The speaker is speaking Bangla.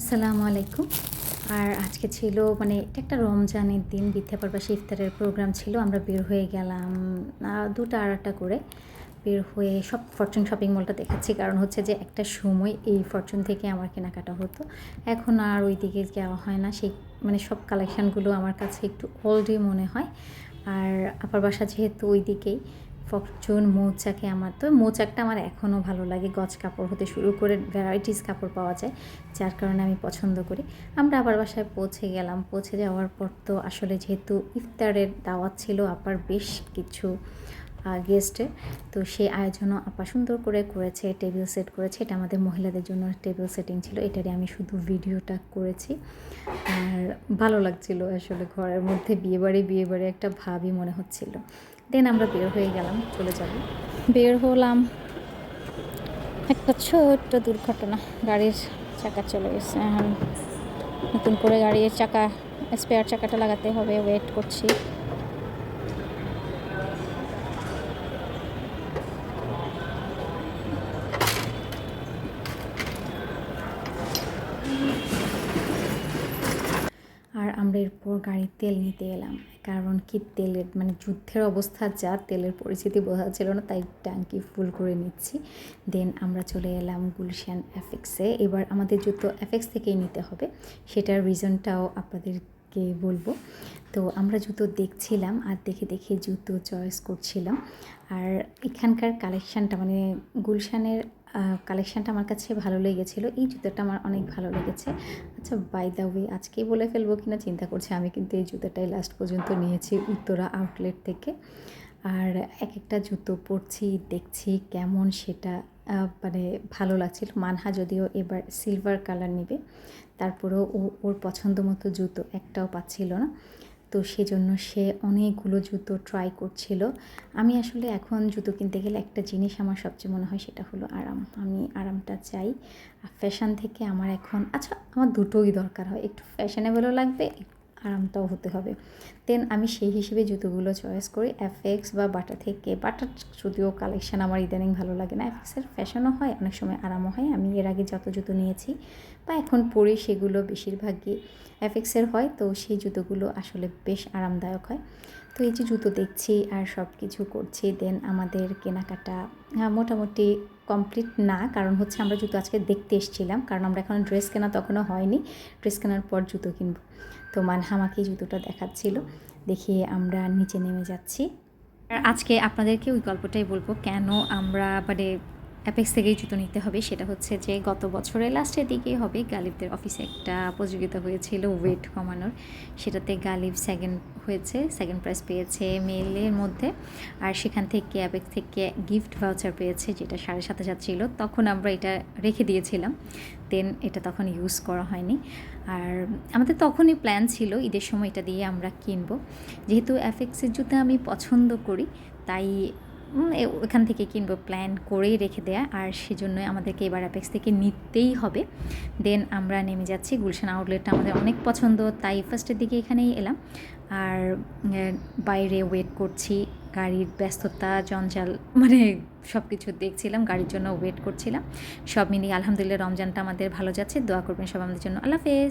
আসসালামু আলাইকুম। আর আজকে ছিল মানে এটা একটা রমজানের দিন, বৃদ্ধাপরবাসী ইফতারের প্রোগ্রাম ছিল। আমরা বের হয়ে গেলাম ২টা আড়াটা করে। বের হয়ে ফরচুন শপিং মলটা দেখাচ্ছি। কারণ হচ্ছে যে একটা সময় এই ফরচুন থেকে আমার কেনাকাটা হতো। এখন আর ওইদিকে যাওয়া হয় না। সেই মানে সব কালেকশানগুলো আমার কাছে একটু ওল্ডই মনে হয়। আর আপার বাসা যেহেতু ওইদিকেই, ফরচুন, মৌচাকে তো মৌচাকটা আমার এখনও ভালো লাগে। গজ কাপড় হতে শুরু করে ভ্যারাইটিস কাপড় পাওয়া যায়, যার কারণে আমি পছন্দ করি। আমরা আবার বাসায় পৌঁছে গেলাম। পৌঁছে যাওয়ার পর তো আসলে যেহেতু ইফতারের দাওয়াত ছিল আপার বেশ কিছু গেস্টের, তো সেই আয়োজনও আপা সুন্দর করে করেছে, টেবিল সেট করেছে। এটা আমাদের মহিলাদের জন্য টেবিল সেটিং ছিল, এটারই আমি শুধু ভিডিওটা করেছি। আর ভালো লাগছিল আসলে, ঘরের মধ্যে বিয়েবাড়ি একটা ভাবই মনে হচ্ছিল। দেন আমরা বের হয়ে গেলাম, চলে যাব। বের হলাম, একটা ছোট্ট দুর্ঘটনা, গাড়ির চাকা চলে গেছে। এখন নতুন করে গাড়ির চাকা, স্পেয়ার চাকাটা লাগাতে হবে, ওয়েট করছি। আর আমরা এরপর গাড়ির তেল নিতে এলাম। কারণ কি, তেলের মানে যুদ্ধের অবস্থা যা, তেলের পরিস্থিতি বোঝা ছিল না, তাই ট্যাঙ্কি ফুল করে নিচ্ছি। দেন আমরা চলে এলাম গুলশান এফএক্সে। এবার আমাদের জুতো এফএক্স থেকেই নিতে হবে, সেটার রিজনটাও আপনাদেরকে বলবো। তো আমরা জুতো দেখছিলাম আর দেখে জুতো চয়েস করছিলাম। আর এখানকার কালেকশানটা মানে গুলশানের কালেকশানটা আমার কাছে ভালো লেগেছিলো। এই জুতোটা আমার অনেক ভালো লেগেছে। আচ্ছা, বাই দ্য ওয়ে, আজকেই বলে ফেলবো কিনা চিন্তা করছি, আমি কিন্তু এই জুতোটাই লাস্ট পর্যন্ত নিয়েছি উত্তরা আউটলেট থেকে। আর একটা জুতো পরছি, দেখছি কেমন সেটা মানে ভালো লাগছিল। মানহা যদিও এবার সিলভার কালার নেবে, তারপরেও ওর পছন্দ মতো জুতো একটাও পাচ্ছিল না। তো সেজন্য সে অনেকগুলো জুতো ট্রাই করছিল। আমি আসলে এখন জুতো কিনতে গেলে একটা জিনিস আমার সবচেয়ে মনে হয়, সেটা হলো আরাম। আমি আরামটা চাই। ফ্যাশন থেকে আমার এখন আমার দুটোই দরকার হয়, একটু ফ্যাশনেবলও লাগবে, আরামটাও হতে হবে। দেন আমি সেই হিসেবে জুতোগুলো চয়েস করি এফএক্স বা বাটা থেকে। বাটার যদিও কালেকশান আমার ইদানিং ভালো লাগে না, এফএক্সের ফ্যাশনও হয়, অনেক সময় আরামও হয়। আমি এর আগে যত জুতো নিয়েছি বা এখন পরি, সেগুলো বেশিরভাগই এফএক্সের হয়, তো সেই জুতোগুলো আসলে বেশ আরামদায়ক হয়। তো এই যে জুতো দেখছি আর সব কিছু করছি, দেন আমাদের কেনাকাটা মোটামুটি কমপ্লিট না। কারণ হচ্ছে আমরা জুতো আজকে দেখতে এসেছিলাম, কারণ আমরা এখন ড্রেস কেনা তখনও হয়নি, ড্রেস কেনার পর জুতো কিনবো। তো মানহা আমাকে জুতোটা দেখাচ্ছিল, দেখিয়ে আমরা নিচে নেমে যাচ্ছি। আর আজকে আপনাদেরকে ওই গল্পটাই বলবো, কেন আমরা মানে অ্যাপেক্স থেকেই জুতো নিতে হবে। সেটা হচ্ছে যে গত বছরের লাস্টের দিকেই হবে, গালিবদের অফিসে একটা প্রতিযোগিতা হয়েছিল ওয়েট কমানোর। সেটাতে গালিব সেকেন্ড প্রাইজ পেয়েছে মেলের মধ্যে। আর সেখান থেকে অ্যাপেক্স থেকে গিফট ভাউচার পেয়েছে, যেটা 7,500 ছিল। তখন আমরা এটা রেখে দিয়েছিলাম, দেন এটা তখন ইউজ করা হয়নি। আর আমাদের তখনই প্ল্যান ছিল ঈদের সময় এটা দিয়ে আমরা কিনবো। যেহেতু অ্যাপেক্সের জুতো আমি পছন্দ করি, তাই ওখান থেকে কিনবো প্ল্যান করেই রেখে দেয়া। আর সেজন্যই আমাদেরকে এবার অ্যাপেক্স থেকে নিতেই হবে। দেন আমরা নেমে যাচ্ছি। গুলশান আউটলেটটা আমাদের অনেক পছন্দ, তাই ফার্স্টের দিকে এখানেই এলাম। আর বাইরে ওয়েট করছি, গাড়ির ব্যস্ততা জঞ্জাল মানে সব কিছু দেখছিলাম, গাড়ির জন্য ওয়েট করছিলাম। সব মিলিয়ে আলহামদুলিল্লাহ রমজানটা আমাদের ভালো যাচ্ছে। দোয়া করবেন সব আমাদের জন্য। আল্লাহ হাফেজ।